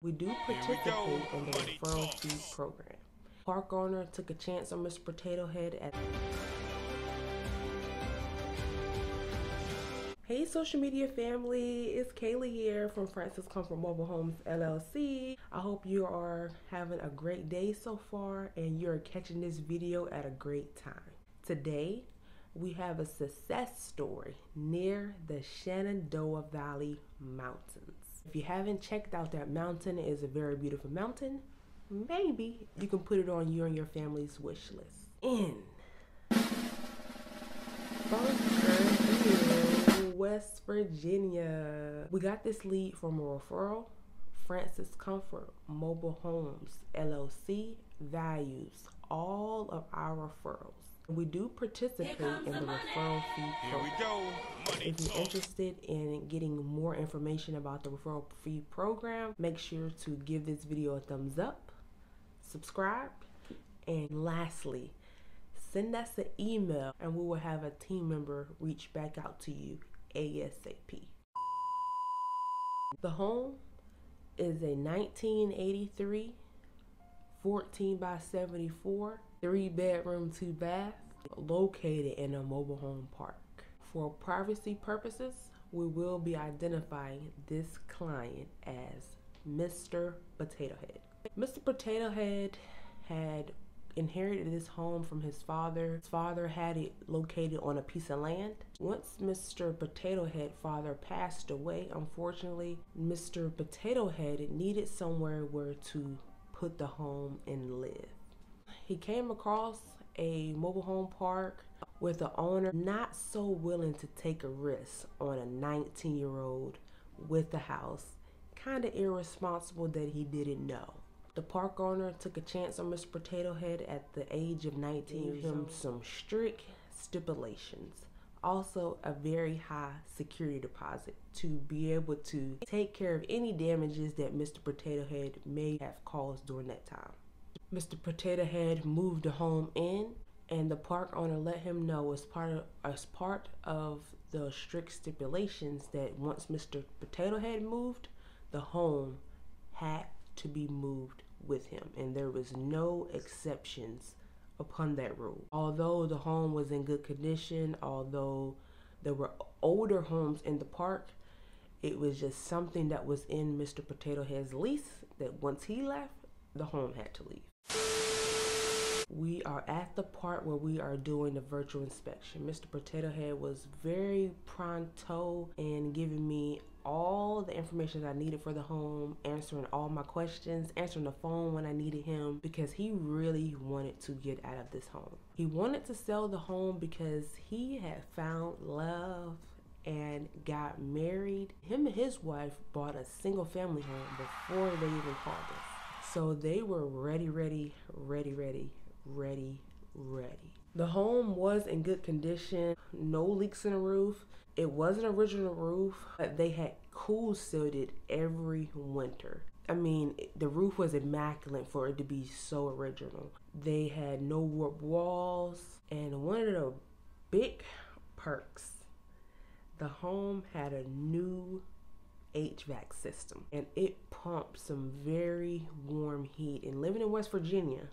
We do participate in the referral fee program. Park owner took a chance on Mr. Potato Head at... Hey social media family, it's Kaylee here from Francis Comfort Mobile Homes LLC. I hope you are having a great day so far and you're catching this video at a great time. Today, we have a success story near the Shenandoah Valley Mountains. If you haven't checked out that mountain, it is a very beautiful mountain. Maybe you can put it on you and your family's wish list. In West Virginia. We got this lead from a referral. Francis Comfort Mobile Homes LLC values all of our referrals. We do participate in the referral fee program. If you're interested in getting more information about the referral fee program, make sure to give this video a thumbs up, subscribe, and lastly, send us an email and we will have a team member reach back out to you ASAP. The home is a 1983 14 by 74 3-bedroom, 2-bath located in a mobile home park. For privacy purposes, we will be identifying this client as Mr. Potato Head. Mr. Potato Head had inherited this home from his father. His father had it located on a piece of land. Once Mr. Potato Head father passed away, unfortunately, Mr. Potato Head needed somewhere where to put the home and live. He came across a mobile home park with the owner not so willing to take a risk on a 19-year-old with the house. Kind of irresponsible that he didn't know. The park owner took a chance on Mr. Potato Head at the age of 19, gave him some strict stipulations. Also, a very high security deposit to be able to take care of any damages that Mr. Potato Head may have caused during that time. Mr. Potato Head moved the home in, and the park owner let him know as part of the strict stipulations that once Mr. Potato Head moved, the home had to be moved with him, and there was no exceptions upon that rule. Although the home was in good condition, although there were older homes in the park, it was just something that was in Mr. Potato Head's lease that once he left, the home had to leave. We are at the part where we are doing the virtual inspection. Mr. Potato Head was very pronto in giving me all the information that I needed for the home, answering all my questions, answering the phone when I needed him, because he really wanted to get out of this home. He wanted to sell the home because he had found love and got married. Him and his wife bought a single family home before they even called us. So they were ready. The home was in good condition, no leaks in the roof. It was an original roof, but they had cool sealed it every winter. I mean, the roof was immaculate for it to be so original. They had no warped walls, and one of the big perks, the home had a new HVAC system, and it pumped some very warm heat. And living in West Virginia,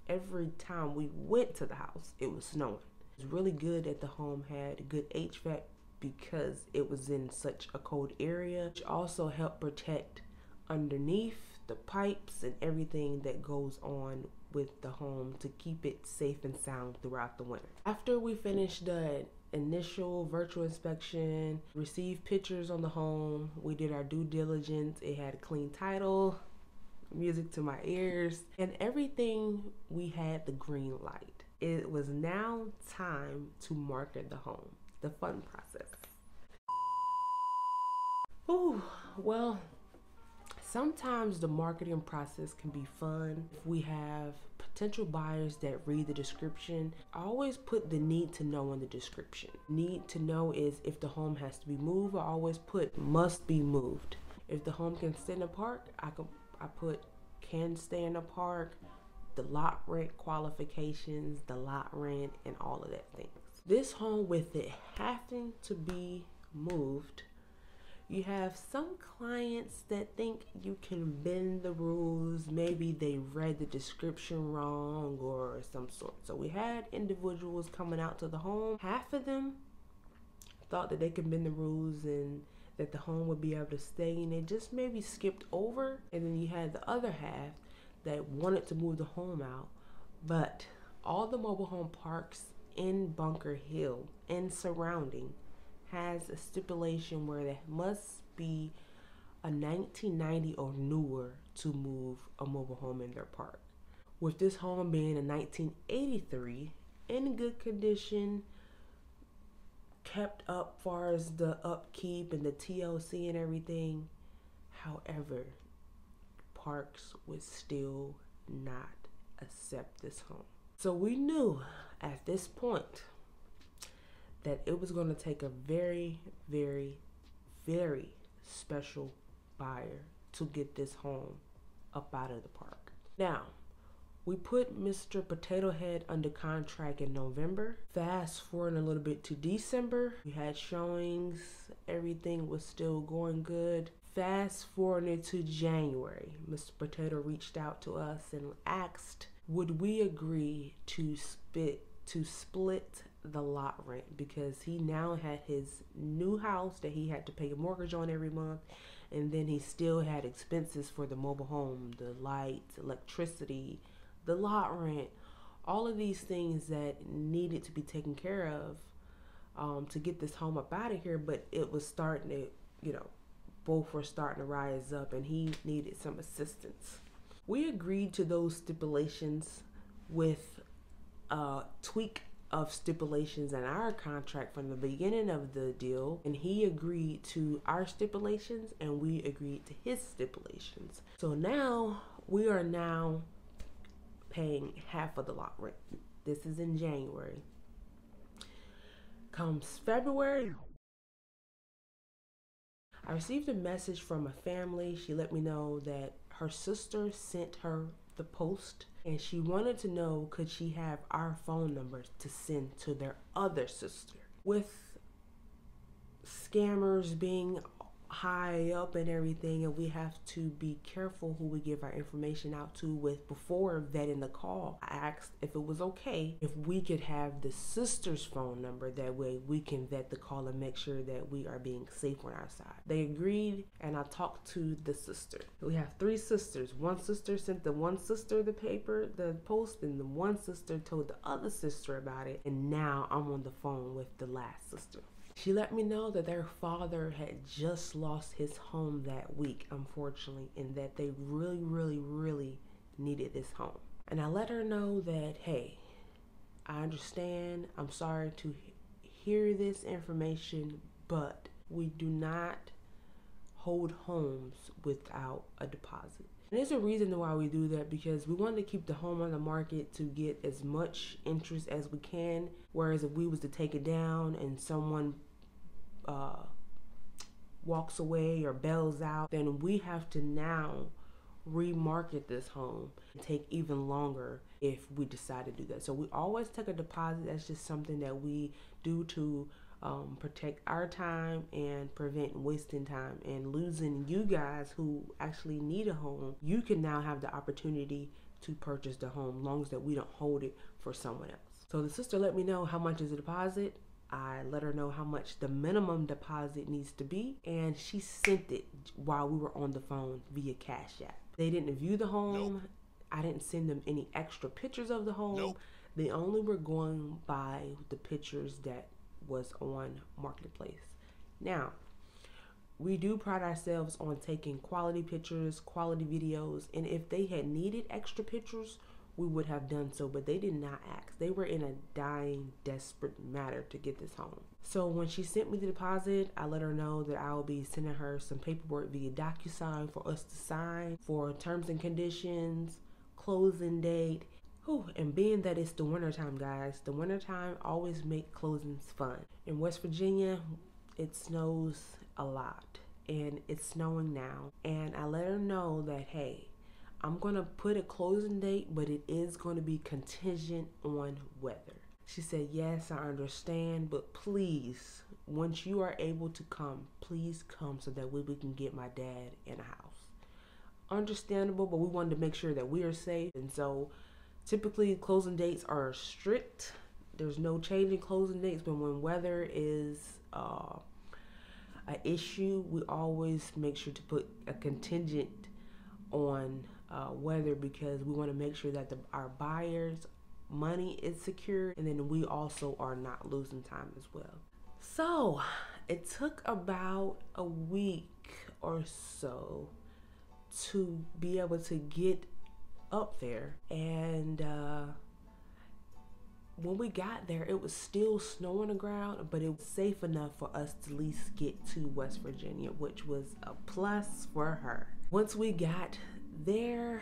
every time we went to the house, it was snowing. It was really good that the home had good HVAC because it was in such a cold area, which also helped protect underneath the pipes and everything that goes on with the home to keep it safe and sound throughout the winter. After we finished the initial virtual inspection, received pictures on the home, we did our due diligence. It had a clean title, music to my ears, and everything. We had the green light. It was now time to market the home, the fun process. Ooh, well, sometimes the marketing process can be fun. If we have potential buyers that read the description, I always put the need to know in the description. Need to know is if the home has to be moved, I always put must be moved. If the home can stay in the park, I put can stay in the park, the lot rent qualifications, the lot rent, and all of that things. This home, with it having to be moved, You have some clients that think you can bend the rules. Maybe they read the description wrong or some sort. So we had individuals coming out to the home. Half of them thought that they could bend the rules and that the home would be able to stay, and they just maybe skipped over. And then you had the other half that wanted to move the home out. But all the mobile home parks in Bunker Hill and surrounding has a stipulation where there must be a 1990 or newer to move a mobile home in their park. With this home being a 1983, in good condition, kept up far as the upkeep and the TLC and everything. However, parks would still not accept this home. So we knew at this point that it was going to take a very, very, very special buyer to get this home up out of the park. Now, we put Mr. Potato Head under contract in November. Fast forward a little bit to December. We had showings. Everything was still going good. Fast forward to January. Mr. Potato reached out to us and asked, would we agree to split the lot rent, because he now had his new house that he had to pay a mortgage on every month, and then he still had expenses for the mobile home, the lights, electricity, the lot rent, all of these things that needed to be taken care of to get this home up out of here. But it was starting to, both were starting to rise up, and he needed some assistance. We agreed to those stipulations with a tweak of stipulations in our contract from the beginning of the deal, and he agreed to our stipulations and we agreed to his stipulations. So now we are paying half of the lot rent. This is in January. Comes February, I received a message from a family. She let me know that her sister sent her the post, and she wanted to know, could she have our phone numbers to send to their other sister. With scammers being high up and everything, and we have to be careful who we give our information out to with before vetting the call, I asked if it was okay if we could have the sister's phone number. That way we can vet the call and make sure that we are being safe on our side. They agreed, and I talked to the sister. We have 3 sisters. One sister sent the one sister the post, and the one sister told the other sister about it, and now I'm on the phone with the last sister. She let me know that their father had just lost his home that week, unfortunately, and that they really, really, really needed this home. And I let her know that, hey, I understand. I'm sorry to hear this information, but we do not hold homes without a deposit. And there's a reason why we do that, because we want to keep the home on the market to get as much interest as we can. Whereas if we was to take it down and someone walks away or bails out, then we have to now remarket this home and take even longer if we decide to do that. So we always take a deposit. That's just something that we do to protect our time and prevent wasting time and losing you guys who actually need a home. You can now have the opportunity to purchase the home, long as that we don't hold it for someone else. So the sister let me know how much is the deposit. I let her know how much the minimum deposit needs to be, and she sent it while we were on the phone via Cash App. They didn't view the home. Nope. I didn't send them any extra pictures of the home. Nope. They only were going by the pictures that was on Marketplace. Now, we do pride ourselves on taking quality pictures, quality videos, and if they had needed extra pictures, we would have done so, but they did not ask. They were in a dying, desperate matter to get this home. So when she sent me the deposit, I let her know that I will be sending her some paperwork via DocuSign for us to sign for terms and conditions, closing date. And being that it's the wintertime, guys, the wintertime always make closings fun. In West Virginia, it snows a lot, and it's snowing now. And I let her know that, hey, I'm going to put a closing date, but it is going to be contingent on weather. She said, yes, I understand, but please once you are able to come, please come so that we can get my dad in a house. Understandable, but we wanted to make sure that we are safe. And so typically closing dates are strict. There's no changing closing dates, but when weather is an issue, we always make sure to put a contingent on weather, because we want to make sure that our buyers' money is secure, and then we also are not losing time as well. So it took about a week or so to be able to get up there, and when we got there, it was still snow on the ground, but it was safe enough for us to at least get to West Virginia, which was a plus for her. Once we got there,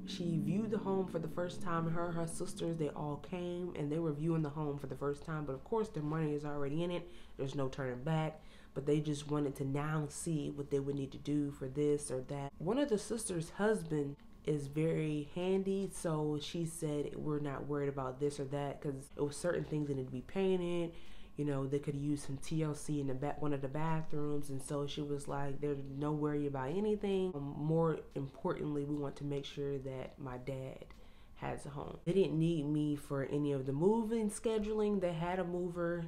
she viewed the home for the first time. Her and her sisters, they all came and they were viewing the home for the first time, but of course their money is already in it. There's no turning back, but they just wanted to now see what they would need to do for this or that. One of the sisters' husband is very handy, so she said we're not worried about this or that, because it was certain things that need to be painted. You know, they could use some TLC in one of the bathrooms, and so she was like, there's no worry about anything. More importantly, we want to make sure that my dad has a home. They didn't need me for any of the moving scheduling. They had a mover.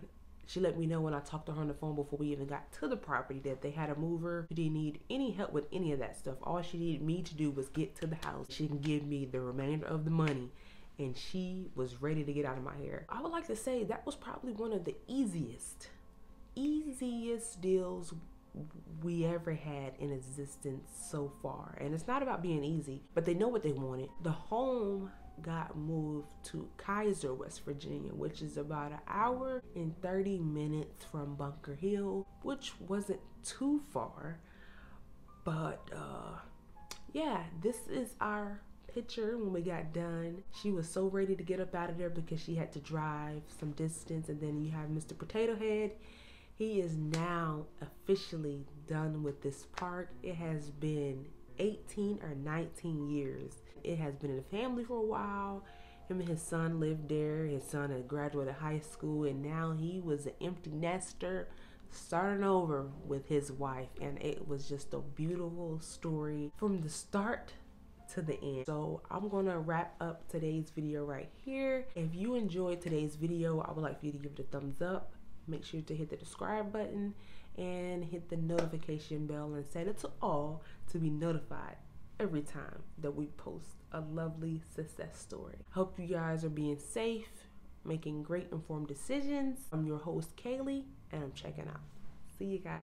She let me know when I talked to her on the phone before we even got to the property that they had a mover. She didn't need any help with any of that stuff. All she needed me to do was get to the house. She can give me the remainder of the money, and she was ready to get out of my hair. I would like to say that was probably one of the easiest deals we ever had in existence so far. And it's not about being easy, but they know what they wanted. The home got moved to Kaiser, West Virginia, which is about an hour and 30 minutes from Bunker Hill, which wasn't too far. But yeah, this is our picture when we got done. She was so ready to get up out of there because she had to drive some distance. And then you have Mr. Potato Head. He is now officially done with this park. It has been 18 or 19 years. It has been in the family for a while. Him and his son lived there. His son had graduated high school, and now he was an empty nester starting over with his wife. And it was just a beautiful story from the start to the end. So I'm gonna wrap up today's video right here. If you enjoyed today's video, I would like for you to give it a thumbs up. Make sure to hit the subscribe button and hit the notification bell and set it to all to be notified every time that we post a lovely success story. Hope you guys are being safe, making great informed decisions. I'm your host, Kaylee, and I'm checking out. See you guys.